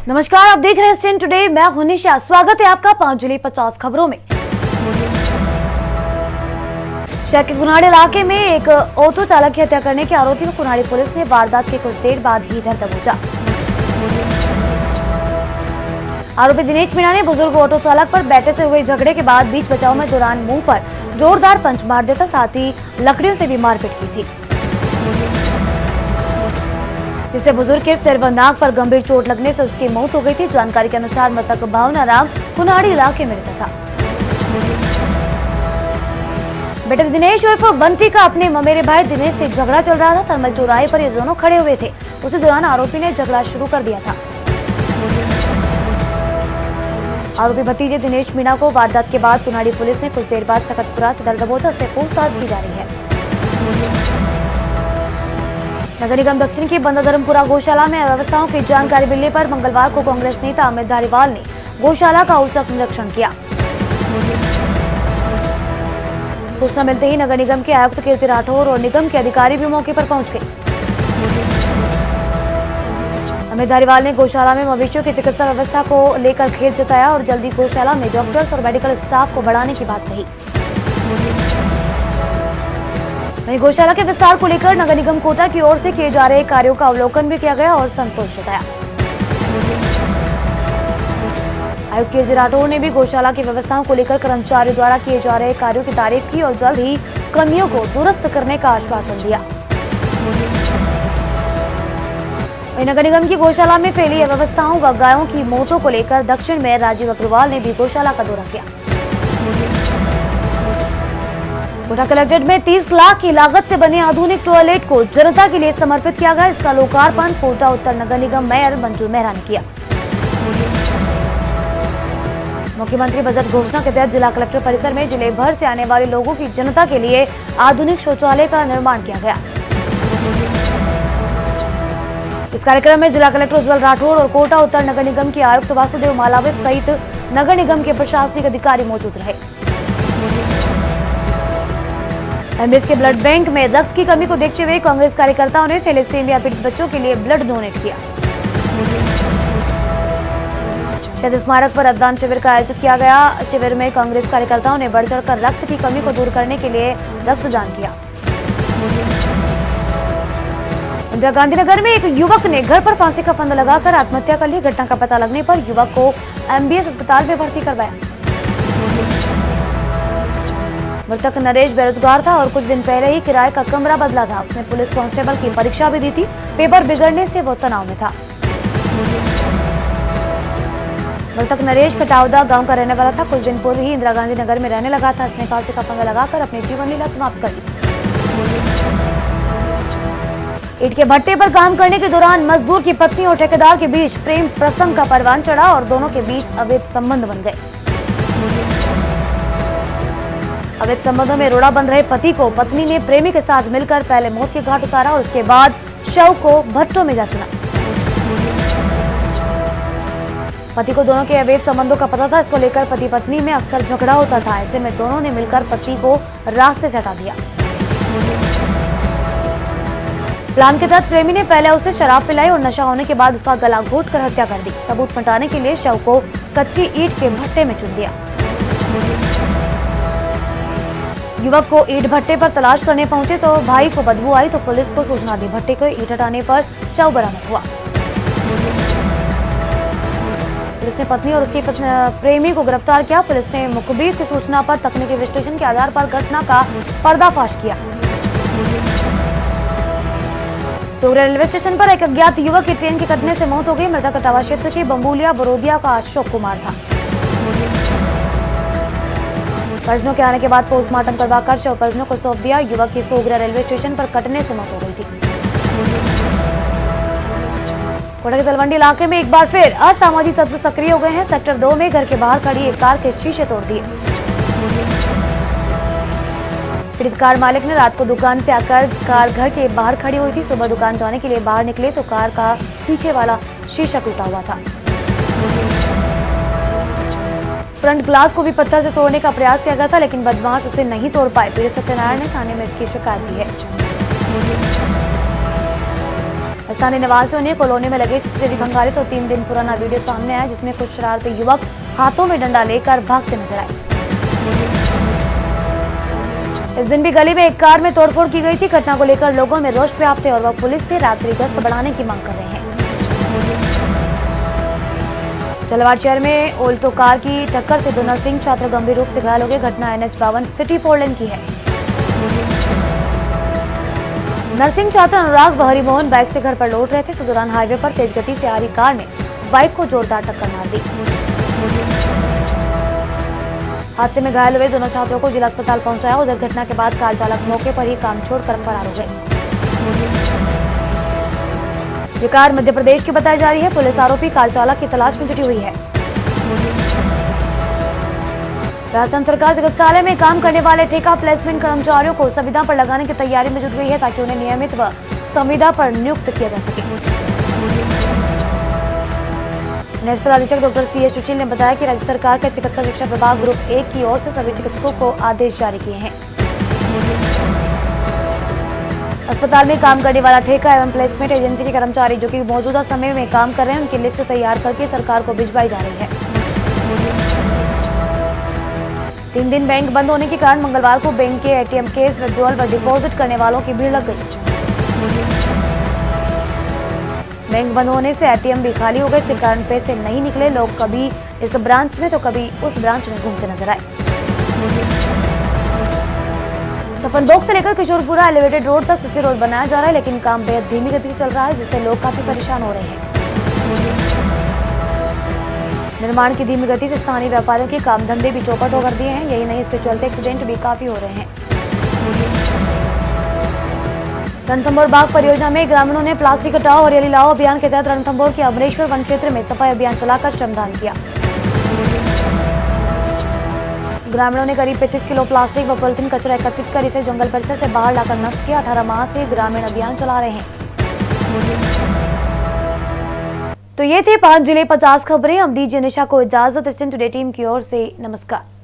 नमस्कार, आप देख रहे हैं स्टैंड टुडे। मैं हूं निशा। स्वागत है आपका 5 जुलाई 50 खबरों में। शहर के कुनाड़ी इलाके में एक ऑटो चालक की हत्या करने के आरोपी को कुनाड़ी पुलिस ने वारदात के कुछ देर बाद ही धर दबोचा। आरोपी दिनेश मीणा ने बुजुर्ग ऑटो चालक पर बैठे से हुए झगड़े के बाद बीच बचाव में दौरान मुंह पर जोरदार पंच मार देता, साथ ही लकड़ियों से भी मारपीट की थी, जिससे बुजुर्ग के सिर व नाक पर गंभीर चोट लगने से उसकी मौत हो गई थी। जानकारी के अनुसार मृतक भावना राम कुनाड़ी इलाके में रहता था। बेटे दिनेश उर्फ बंटी का अपने ममेरे भाई दिनेश से झगड़ा चल रहा था। थर्मल चौराहे पर ये दोनों खड़े हुए थे। उसी दौरान आरोपी ने झगड़ा शुरू कर दिया था। आरोपी भतीजे दिनेश मीणा को वारदात के बाद कुनाड़ी पुलिस ने कुछ देर बाद सकतपुरा से धर दबोचा। उससे पूछताछ की जा रही है। नगर निगम दक्षिण की बंदाधरमपुरा गौशाला में अव्यवस्थाओं की जानकारी मिलने पर मंगलवार को कांग्रेस नेता अमित धारीवाल ने गौशाला का औचक निरीक्षण किया। सूचना मिलते ही नगर निगम के आयुक्त कीर्ति राठौर और निगम के अधिकारी भी मौके पर पहुंच गए। अमित धारीवाल ने गौशाला में मवेशियों की चिकित्सा व्यवस्था को लेकर खेद जताया और जल्दी गौशाला में डॉक्टर्स और मेडिकल स्टाफ को बढ़ाने की बात कही। वहीं गौशाला के विस्तार को लेकर नगर निगम कोटा की ओर से किए जा रहे कार्यों का अवलोकन भी किया गया और संतोष जताया। आयुक्त कीर्ति राठौर ने भी गौशाला की व्यवस्थाओं को लेकर कर्मचारियों द्वारा किए जा रहे कार्यों की तारीफ की और जल्द ही कमियों को दुरुस्त करने का आश्वासन दिया। वहीं नगर निगम की गौशाला में फैली अव्यवस्थाओं व गायों की मौतों को लेकर दक्षिण मेयर राजीव अग्रवाल ने भी गौशाला का दौरा किया। कोटा कलेक्ट्रेट में 30 लाख की लागत से बने आधुनिक टॉयलेट को जनता के लिए समर्पित किया गया। इसका लोकार्पण कोटा उत्तर नगर निगम मेयर मंजू मेहरा ने किया। मुख्यमंत्री बजट घोषणा के तहत जिला कलेक्टर परिसर में जिले भर से आने वाले लोगों की जनता के लिए आधुनिक शौचालय का निर्माण किया गया। इस कार्यक्रम में जिला कलेक्टर उज्जवल राठौर और कोटा उत्तर नगर निगम के आयुक्त वासुदेव मालावित सहित नगर निगम के प्रशासनिक अधिकारी मौजूद रहे। एमबीएस के ब्लड बैंक में रक्त की कमी को देखते हुए कांग्रेस कार्यकर्ताओं ने थैलेसीमिया पीड़ित बच्चों के लिए ब्लड डोनेट किया। शहीद स्मारक पर रक्तदान शिविर का आयोजित किया गया। शिविर में कांग्रेस कार्यकर्ताओं ने बढ़ चढ़कर रक्त की कमी को दूर करने के लिए रक्तदान किया। इंदिरा गांधी नगर में एक युवक ने घर पर फांसी का फंदा लगाकर आत्महत्या कर ली। घटना का पता लगने पर युवक को एमबीएस अस्पताल में भर्ती करवाया। मृतक नरेश बेरोजगार था और कुछ दिन पहले ही किराए का कमरा बदला था। उसने पुलिस कांस्टेबल की परीक्षा भी दी थी। पेपर बिगड़ने से वो तनाव में था। मृतक नरेश कटावदा गांव का रहने वाला था। कुछ दिन पूर्व ही इंदिरा गांधी नगर में रहने लगा था। इसने फांसी का फंदा लगाकर अपनी जीवन लीला समाप्त कर ली। ईंट के भट्टे पर काम करने के दौरान मजदूर की पत्नी और ठेकेदार के बीच प्रेम प्रसंग का परवान चढ़ा और दोनों के बीच अवैध संबंध बन गए। अवैध संबंधों में रोड़ा बन रहे पति को पत्नी ने प्रेमी के साथ मिलकर पहले मौत के घाट उतारा और उसके बाद शव को भट्टों में जा चुना। पति को दोनों के अवैध संबंधों का पता था। इसको लेकर पति पत्नी में अक्सर झगड़ा होता था। ऐसे में दोनों ने मिलकर पति को रास्ते से हटा दिया। प्लान के तहत प्रेमी ने पहले उसे शराब पिलाई और नशा होने के बाद उसका गला घोंटकर हत्या कर दी। सबूत मिटाने के लिए शव को कच्ची ईंट के भट्टे में चुन दिया। युवक को ईंट भट्टे पर तलाश करने पहुंचे तो भाई को बदबू आई तो पुलिस को सूचना दी। भट्टे को ईंट हटाने पर शव बरामद हुआ। पुलिस ने पत्नी और उसके प्रेमी को गिरफ्तार किया। पुलिस ने मुखबिर की सूचना पर तकनीकी विश्लेषण के आधार पर घटना का पर्दाफाश किया। सोगरा रेलवे स्टेशन पर एक अज्ञात युवक की ट्रेन के कटने से मौत हो गई। मृतक कटावा क्षेत्र के बंबूलिया बरोदिया का अशोक कुमार था। परिजनों के आने के बाद पोस्टमार्टम करवाकर शव परिजनों को सौंप दिया। युवक की सोगरा रेलवे स्टेशन पर कटने से मौत हो गई थी। कोटा के तलवंडी इलाके में एक बार फिर असामाजिक तत्व सक्रिय हो गए हैं। सेक्टर 2 में घर के बाहर खड़ी एक कार के शीशे तोड़ दिए। पीड़ित कार मालिक ने रात को दुकान से आकर कार घर के बाहर खड़ी हुई थी। सुबह दुकान जाने के लिए बाहर निकले तो कार का पीछे वाला शीशा टूटा हुआ था। फ्रंट ग्लास को भी पत्थर से तोड़ने का प्रयास किया गया था, लेकिन बदमाश उसे नहीं तोड़ पाए। पीड़ित सत्यनारायण ने थाने में इसकी शिकायत दी है। स्थानीय निवासियों ने कॉलोनी में लगे सीसीटीवी खंगाले तो 3 दिन पुराना वीडियो सामने आया, जिसमें कुछ शरारती युवक हाथों में डंडा लेकर भागते नजर आए। इस दिन भी गली में एक कार में तोड़फोड़ की गई थी। घटना को लेकर लोगों में रोष व्याप्त है और वह पुलिस से रात्रि गश्त बढ़ाने की मांग कर रहे हैं। जलवाड़ शहर में ओल्टो कार की टक्कर से 2 नर्सिंग छात्र गंभीर रूप से घायल हो गए। घटना NH-52 सिटी 4 लेन की है। नर्सिंग छात्र अनुराग व हरिमोहन बाइक से घर पर लौट रहे थे। इस दौरान हाईवे पर तेज गति से आ रही कार ने बाइक को जोरदार टक्कर मार दी। हादसे में घायल हुए दोनों छात्रों को जिला अस्पताल पहुंचाया। उधर घटना के बाद कार चालक मौके पर ही काम छोड़कर फरार हो गए। ये कार मध्य प्रदेश की बताई जा रही है। पुलिस आरोपी कार चालक की तलाश में जुटी हुई है। राजस्थान सरकार चिकित्सालय में काम करने वाले ठेका प्लेसमेंट कर्मचारियों को संविदा पर लगाने की तैयारी में जुट गई है, ताकि उन्हें नियमित व संविदा पर नियुक्त किया जा सके। नेशनल अधीक्षक डॉक्टर C.S. सुशील ने बताया कि राज्य सरकार के चिकित्सा शिक्षा विभाग ग्रुप 1 की ओर से सभी चिकित्सकों को आदेश जारी किए हैं। अस्पताल में काम करने वाला ठेका एवं प्लेसमेंट एजेंसी के कर्मचारी जो कि मौजूदा समय में काम कर रहे हैं, उनकी लिस्ट तैयार करके सरकार को भिजवाई जा रही है। 3 दिन बैंक बंद होने के कारण मंगलवार को बैंक के ATM केस विड्रॉल व डिपॉजिट करने वालों की भीड़ लग गई। बैंक बंद होने से ATM भी खाली हो गए। इस कारण पैसे नहीं निकले। लोग कभी इस ब्रांच में तो कभी उस ब्रांच में घूमते नजर आए। छप्पनभोग से लेकर किशोरपुरा एलिवेटेड रोड तक सीसी रोड बनाया जा रहा है, लेकिन काम बेहद धीमी गति से चल रहा है, जिससे लोग काफी परेशान हो रहे हैं। निर्माण की धीमी गति से स्थानीय व्यापारियों के काम धंधे भी चौपट हो कर दिए हैं। यही नहीं, इसके चलते एक्सीडेंट भी काफी हो रहे हैं। रणथंभौर बाग परियोजना में ग्रामीणों ने प्लास्टिक हटाओ हरियाली लाओ अभियान के तहत रणथंभौर के अमरेश्वर वन क्षेत्र में सफाई अभियान चलाकर श्रमदान किया। ग्रामीणों ने करीब 35 किलो प्लास्टिक व पॉलिथीन कचरा एकत्रित कर इसे जंगल परिसर से बाहर लाकर नष्ट किया। 18 माह से ग्रामीण अभियान चला रहे हैं। तो ये थे 5 जिले 50 खबरें। हम दीजिए निशा को इजाजत। टुडे टीम की ओर से नमस्कार।